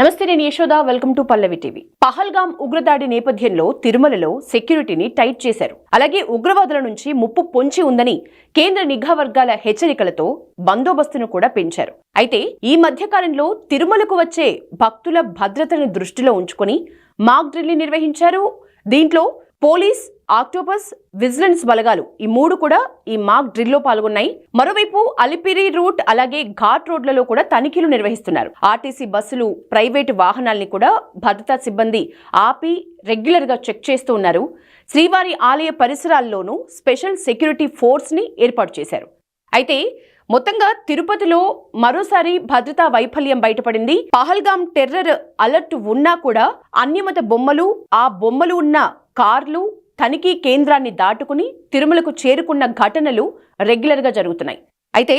నమస్తే, నేను Yashoda. Welcome to Pallavi TV. Pahalgam ఉగ్రదాడి నేపథ్యంలో తిరుమలలో సెక్యూరిటీని టైట్ చేశారు. అలాగే ఉగ్రవాదుల నుంచి ముప్పు పొంచి ఉందని కేంద్ర నిఘా వర్గాల హెచ్చరికలతో బందోబస్తును కూడా పెంచారు. అయితే ఈ మధ్య కాలంలో తిరుమలకు వచ్చే భక్తుల భద్రతను దృష్టిలో ఉంచుకొని మాక్ డ్రిల్ నిర్వహించారు. దీంట్లో పోలీస్, ఆక్టోపస్, విజిలెన్స్ బలగాలు ఈ మూడు కూడా ఈ మాక్ డ్రిల్లో పాల్గొన్నాయి. మరోవైపు అలిపిరి రూట్ అలాగే ఘాట్ రోడ్లలో కూడా తనిఖీలు నిర్వహిస్తున్నారు. ఆర్టీసీ బస్సులు, ప్రైవేటు వాహనాల్ని కూడా భద్రతా సిబ్బంది ఆపి రెగ్యులర్ గా చెక్ చేస్తూ ఉన్నారు. శ్రీవారి ఆలయ పరిసరాల్లోనూ స్పెషల్ సెక్యూరిటీ ఫోర్స్ ని ఏర్పాటు చేశారు. అయితే మొత్తంగా తిరుపతిలో మరోసారి భద్రతా వైఫల్యం బయటపడింది. పహల్గాం టెర్రర్ అలర్ట్ ఉన్నా కూడా అన్యమత బొమ్మలు, ఆ బొమ్మలు ఉన్న కార్లు తనిఖీ కేంద్రాన్ని దాటుకుని తిరుమలకు చేరుకున్న ఘటనలు రెగ్యులర్ గా జరుగుతున్నాయి. అయితే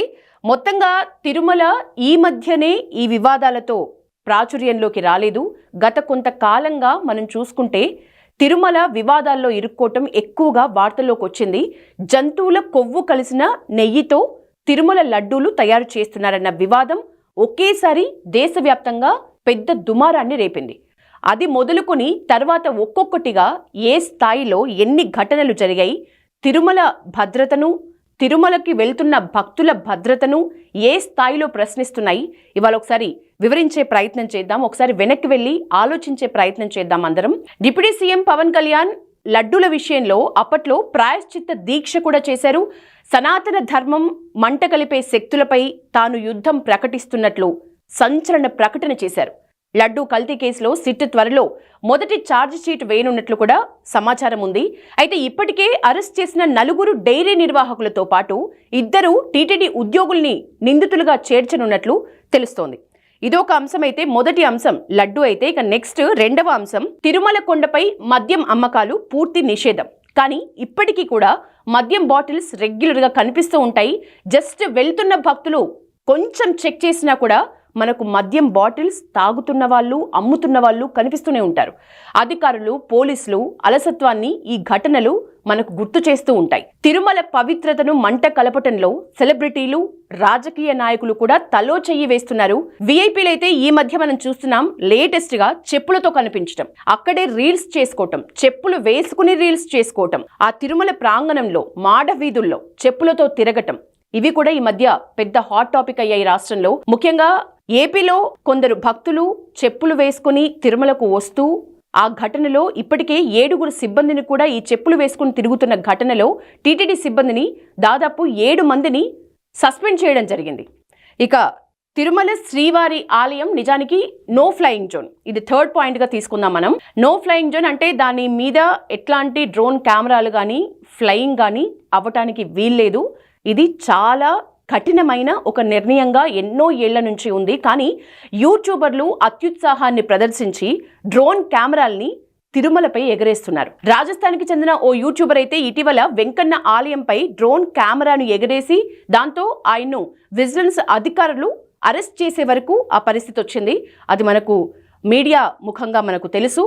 మొత్తంగా తిరుమల ఈ మధ్యనే ఈ వివాదాలతో ప్రాచుర్యంలోకి రాలేదు. గత కొంతకాలంగా మనం చూసుకుంటే తిరుమల వివాదాల్లో ఇరుక్కోవటం ఎక్కువగా వార్తల్లోకి వచ్చింది. జంతువుల కొవ్వు కలిసిన నెయ్యితో తిరుమల లడ్డూలు తయారు చేస్తున్నారన్న వివాదం ఒకేసారి దేశవ్యాప్తంగా పెద్ద దుమారాన్ని రేపింది. అది మొదలుకొని తర్వాత ఒక్కొక్కటిగా ఏ స్థాయిలో ఎన్ని ఘటనలు జరిగాయి, తిరుమల భద్రతను, తిరుమలకి వెళ్తున్న భక్తుల భద్రతను ఏ స్థాయిలో ప్రశ్నిస్తున్నాయి, ఇవాళ ఒకసారి వివరించే ప్రయత్నం చేద్దాం. ఒకసారి వెనక్కి వెళ్ళి ఆలోచించే ప్రయత్నం చేద్దాం అందరం. డిప్యూటీ సీఎం పవన్ కళ్యాణ్ లడ్డూల విషయంలో అప్పట్లో ప్రాయశ్చిత్త దీక్ష కూడా చేశారు. సనాతన ధర్మం మంట కలిపే శక్తులపై తాను యుద్ధం ప్రకటిస్తున్నట్లు సంచలన ప్రకటన చేశారు. లడ్డూ కల్తీ కేసులో సిట్ త్వరలో మొదటి ఛార్జ్ షీట్ వేయనున్నట్లు కూడా సమాచారం ఉంది. అయితే ఇప్పటికే అరెస్ట్ చేసిన 4 డైరీ నిర్వాహకులతో పాటు 2 టీటీడీ ఉద్యోగుల్ని నిందితులుగా చేర్చనున్నట్లు తెలుస్తోంది. ఇదొక అంశం. అయితే మొదటి అంశం లడ్డూ అయితే, ఇక నెక్స్ట్ రెండవ అంశం తిరుమల కొండపై మద్యం అమ్మకాలు పూర్తి నిషేధం. కానీ ఇప్పటికీ కూడా మద్యం బాటిల్స్ రెగ్యులర్గా కనిపిస్తూ ఉంటాయి. జస్ట్ వెళ్తున్న భక్తులు కొంచెం చెక్ చేసినా కూడా మనకు మద్యం బాటిల్స్ తాగుతున్న వాళ్ళు, అమ్ముతున్న వాళ్ళు కనిపిస్తూనే ఉంటారు. అధికారులు, పోలీసులు అలసత్వాన్ని ఈ ఘటనలు మనకు గుర్తు చేస్తూ ఉంటాయి. తిరుమల పవిత్రతను మంట కలపటంలో సెలబ్రిటీలు, రాజకీయ నాయకులు కూడా తలో చెయ్యి వేస్తున్నారు. విఐపీలు అయితే ఈ మధ్య మనం చూస్తున్నాం, లేటెస్ట్ గా చెప్పులతో కనిపించటం, అక్కడే రీల్స్ చేసుకోవటం, చెప్పులు వేసుకుని రీల్స్ చేసుకోవటం, ఆ తిరుమల ప్రాంగణంలో మాడ వీధుల్లో చెప్పులతో తిరగటం, ఇవి కూడా ఈ మధ్య పెద్ద హాట్ టాపిక్ అయ్యాయి రాష్ట్రంలో. ముఖ్యంగా ఏపీలో కొందరు భక్తులు చెప్పులు వేసుకుని తిరుమలకు వస్తూ ఆ ఘటనలో ఇప్పటికే 7 సిబ్బందిని కూడా ఈ చెప్పులు వేసుకుని తిరుగుతున్న ఘటనలో టీటీడీ సిబ్బందిని దాదాపు 7 మందిని సస్పెండ్ చేయడం జరిగింది. ఇక తిరుమల శ్రీవారి ఆలయం నిజానికి నో ఫ్లయింగ్ జోన్, ఇది థర్డ్ పాయింట్గా తీసుకుందాం మనం. నో ఫ్లయింగ్ జోన్ అంటే దాని మీద ఎట్లాంటి డ్రోన్ కెమెరాలు కానీ ఫ్లయింగ్ కానీ అవ్వటానికి వీల్లేదు. ఇది చాలా కఠినమైన ఒక నిర్ణయంగా ఎన్నో ఏళ్ల నుంచి ఉంది. కానీ యూట్యూబర్లు అత్యుత్సాహాన్ని ప్రదర్శించి డ్రోన్ కెమెరాల్ని తిరుమలపై ఎగరేస్తున్నారు. రాజస్థాన్కి చెందిన ఓ యూట్యూబర్ అయితే ఇటీవల వెంకన్న ఆలయంపై డ్రోన్ కెమెరాను ఎగరేసి దాంతో ఆయన్ను విజిలెన్స్ అధికారులు అరెస్ట్ చేసే వరకు ఆ పరిస్థితి వచ్చింది. అది మనకు మీడియా ముఖంగా మనకు తెలుసు.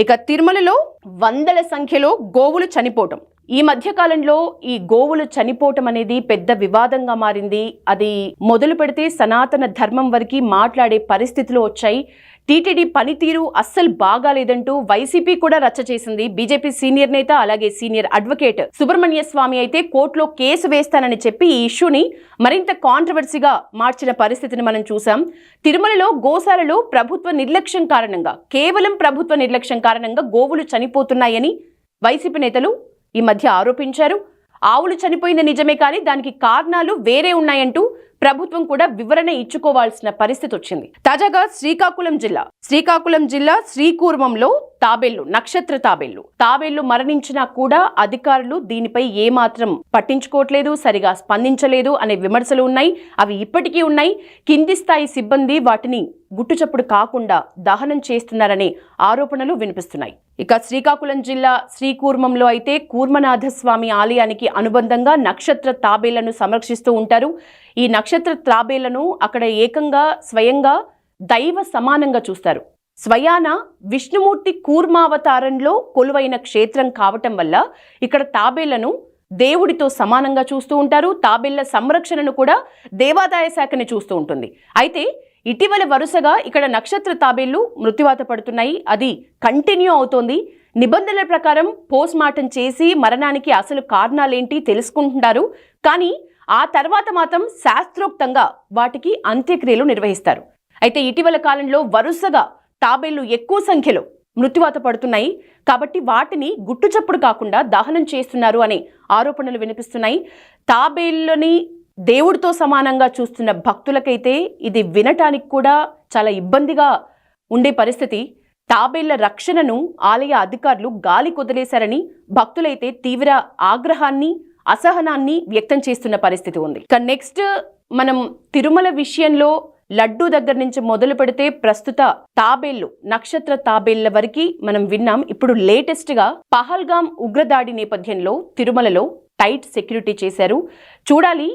ఇక తిరుమలలో వందల సంఖ్యలో గోవులు చనిపోవటం, ఈ మధ్య కాలంలో ఈ గోవులు చనిపోవటం అనేది పెద్ద వివాదంగా మారింది. అది మొదలు పెడితే సనాతన ధర్మం వరకు మాట్లాడే పరిస్థితులు వచ్చాయి. టీటీడీ పనితీరు అస్సలు బాగాలేదంటూ వైసీపీ కూడా రచ్చ చేసింది. బీజేపీ సీనియర్ నేత అలాగే సీనియర్ అడ్వకేట్ సుబ్రహ్మణ్య స్వామి అయితే కోర్టులో కేసు వేస్తానని చెప్పి ఈ ఇష్యూని మరింత కాంట్రవర్సీగా మార్చిన పరిస్థితిని మనం చూసాం. తిరుమలలో గోశాలలో ప్రభుత్వ నిర్లక్ష్యం కారణంగా, కేవలం ప్రభుత్వ నిర్లక్ష్యం కారణంగా గోవులు చనిపోతున్నాయని వైసీపీ నేతలు ఈ మధ్య ఆరోపించారు. ఆవులు చనిపోయింది నిజమే, కానీ దానికి కారణాలు వేరే ఉన్నాయంటూ ప్రభుత్వం కూడా వివరణ ఇచ్చుకోవాల్సిన పరిస్థితి వచ్చింది. తాజాగా శ్రీకాకుళం జిల్లా శ్రీకూర్మంలో తాబేళ్లు, నక్షత్ర తాబేళ్లు మరణించినా కూడా అధికారులు దీనిపై ఏమాత్రం పట్టించుకోవట్లేదు, సరిగా స్పందించలేదు అనే విమర్శలు ఉన్నాయి. అవి ఇప్పటికీ ఉన్నాయి. కింది స్థాయి సిబ్బంది వాటిని గుట్టుచప్పుడు కాకుండా దహనం చేస్తున్నారనే ఆరోపణలు వినిపిస్తున్నాయి. ఇక శ్రీకాకుళం జిల్లా శ్రీకూర్మంలో అయితే కూర్మనాథ స్వామి ఆలయానికి అనుబంధంగా నక్షత్ర తాబేళ్లను సంరక్షిస్తూ ఉంటారు. ఈ నక్షత్ర తాబేళ్లను అక్కడ ఏకంగా స్వయంగా దైవ సమానంగా చూస్తారు. స్వయాన విష్ణుమూర్తి కూర్మావతారంలో కొలువైన క్షేత్రం కావటం వల్ల ఇక్కడ తాబేళ్లను దేవుడితో సమానంగా చూస్తూ ఉంటారు. తాబేళ్ల సంరక్షణను కూడా దేవాదాయ శాఖని చూస్తూ ఉంటుంది. అయితే ఇటీవల వరుసగా ఇక్కడ నక్షత్ర తాబేళ్లు మృత్యువాత పడుతున్నాయి. అది కంటిన్యూ అవుతోంది. నిబంధనల ప్రకారం పోస్ట్ మార్టం చేసి మరణానికి అసలు కారణాలేంటి తెలుసుకుంటున్నారు. కానీ ఆ తర్వాత మాత్రం శాస్త్రోక్తంగా వాటికి అంత్యక్రియలు నిర్వహిస్తారు. అయితే ఇటీవల కాలంలో వరుసగా తాబేళ్లు ఎక్కువ సంఖ్యలో మృత్యువాత పడుతున్నాయి. కాబట్టి వాటిని గుట్టుచప్పుడు కాకుండా దహనం చేస్తున్నారు అనే ఆరోపణలు వినిపిస్తున్నాయి. తాబేళ్లని దేవుడితో సమానంగా చూస్తున్న భక్తులకైతే ఇది వినటానికి కూడా చాలా ఇబ్బందిగా ఉండే పరిస్థితి. తాబేళ్ల రక్షణను ఆలయ అధికారులు గాలి కొదిలేశారని భక్తులైతే తీవ్ర ఆగ్రహాన్ని అసహనాన్ని వ్యక్తం చేస్తున్న పరిస్థితి ఉంది. ఇక నెక్స్ట్ మనం తిరుమల విషయంలో లడ్డూ దగ్గర నుంచి మొదలు పెడితే ప్రస్తుత తాబేళ్లు నక్షత్ర తాబేళ్ల వరకు మనం విన్నాం. ఇప్పుడు లేటెస్ట్ గా పహల్గాం ఉగ్రదాడి నేపథ్యంలో తిరుమలలో టైట్ సెక్యూరిటీ చేశారు. చూడాలి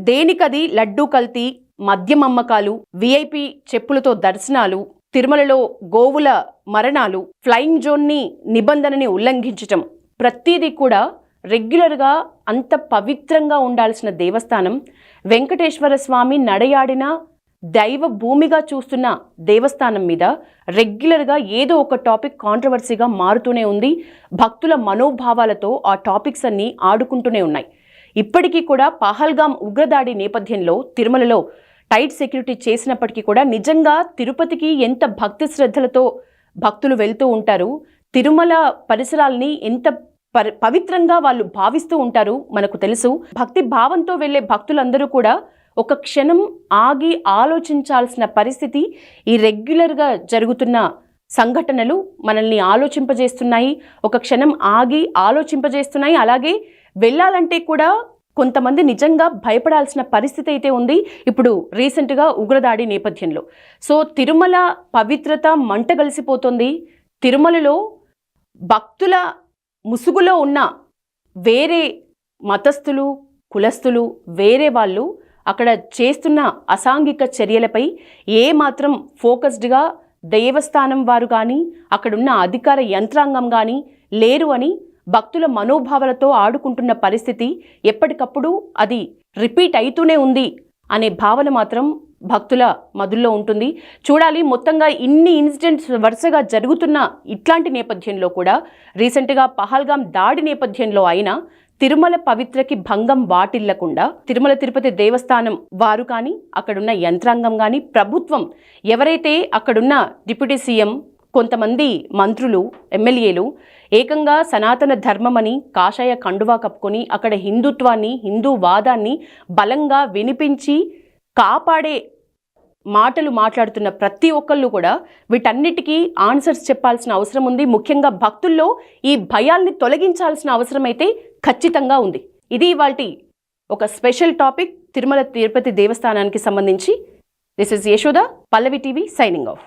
దేనికది లడ్డూ కల్తీ, మద్యం అమ్మకాలు, విఐపి చెప్పులతో దర్శనాలు, తిరుమలలో గోవుల మరణాలు, ఫ్లయింగ్ జోన్ని నిబంధనని ఉల్లంఘించటం, ప్రతిదీ కూడా రెగ్యులర్గా అంత పవిత్రంగా ఉండాల్సిన దేవస్థానం వెంకటేశ్వర స్వామి నడయాడిన దైవ భూమిగా చూస్తున్న దేవస్థానం మీద రెగ్యులర్గా ఏదో ఒక టాపిక్ కాంట్రవర్సీగా మారుతూనే ఉంది. భక్తుల మనోభావాలతో ఆ టాపిక్స్ అన్నీ ఆడుకుంటూనే ఉన్నాయి. ఇప్పటికీ కూడా పహల్గాం ఉగ్రదాడి నేపథ్యంలో తిరుమలలో టైట్ సెక్యూరిటీ చేసినప్పటికీ కూడా నిజంగా తిరుపతికి ఎంత భక్తి శ్రద్ధలతో భక్తులు వెళ్తూ ఉంటారు, తిరుమల పరిసరాల్ని ఎంత పవిత్రంగా వాళ్ళు భావిస్తూ ఉంటారు మనకు తెలుసు. భక్తి భావంతో వెళ్లే భక్తులందరూ కూడా ఒక క్షణం ఆగి ఆలోచించాల్సిన పరిస్థితి ఈ రెగ్యులర్గా జరుగుతున్న సంఘటనలు మనల్ని ఆలోచింపజేస్తున్నాయి. ఒక క్షణం ఆగి ఆలోచింపజేస్తున్నాయి. అలాగే వెళ్ళాలంటే కూడా కొంతమంది నిజంగా భయపడాల్సిన పరిస్థితి అయితే ఉంది ఇప్పుడు రీసెంట్గా ఉగ్రదాడి నేపథ్యంలో. సో తిరుమల పవిత్రత మంటగలిసిపోతుంది. తిరుమలలో భక్తుల ముసుగులో ఉన్న వేరే మతస్థులు, కులస్థులు, వేరే వాళ్ళు అక్కడ చేస్తున్న అసాంఘిక చర్యలపై ఏమాత్రం ఫోకస్డ్గా దేవస్థానం వారు కానీ అక్కడున్న అధికార యంత్రాంగం కానీ లేరు అని భక్తుల మనోభావాలతో ఆడుకుంటున్న పరిస్థితి ఎప్పటికప్పుడు అది రిపీట్ అవుతూనే ఉంది అనే భావన మాత్రం భక్తుల మధుల్లో ఉంటుంది. చూడాలి మొత్తంగా ఇన్ని ఇన్సిడెంట్స్ వరుసగా జరుగుతున్న ఇట్లాంటి నేపథ్యంలో కూడా రీసెంట్గా పహల్గాం దాడి నేపథ్యంలో అయినా తిరుమల పవిత్రకి భంగం వాటిల్లకుండా తిరుమల తిరుపతి దేవస్థానం వారు కానీ అక్కడున్న యంత్రాంగం కానీ ప్రభుత్వం ఎవరైతే అక్కడున్న డిప్యూటీ సీఎం కొంతమంది మంత్రులు, ఎమ్మెల్యేలు ఏకంగా సనాతన ధర్మమని కాషాయ కండువా కప్పుకొని అక్కడ హిందుత్వాన్ని, హిందూ వాదాన్ని బలంగా వినిపించి కాపాడే మాటలు మాట్లాడుతున్న ప్రతి ఒక్కళ్ళు కూడా వీటన్నిటికీ ఆన్సర్స్ చెప్పాల్సిన అవసరం ఉంది. ముఖ్యంగా భక్తుల్లో ఈ భయాల్ని తొలగించాల్సిన అవసరం అయితే ఖచ్చితంగా ఉంది. ఇది ఇవాల్టి ఒక స్పెషల్ టాపిక్ తిరుమల తిరుపతి దేవస్థానానికి సంబంధించి. This is Yashoda, Pallavi TV signing off.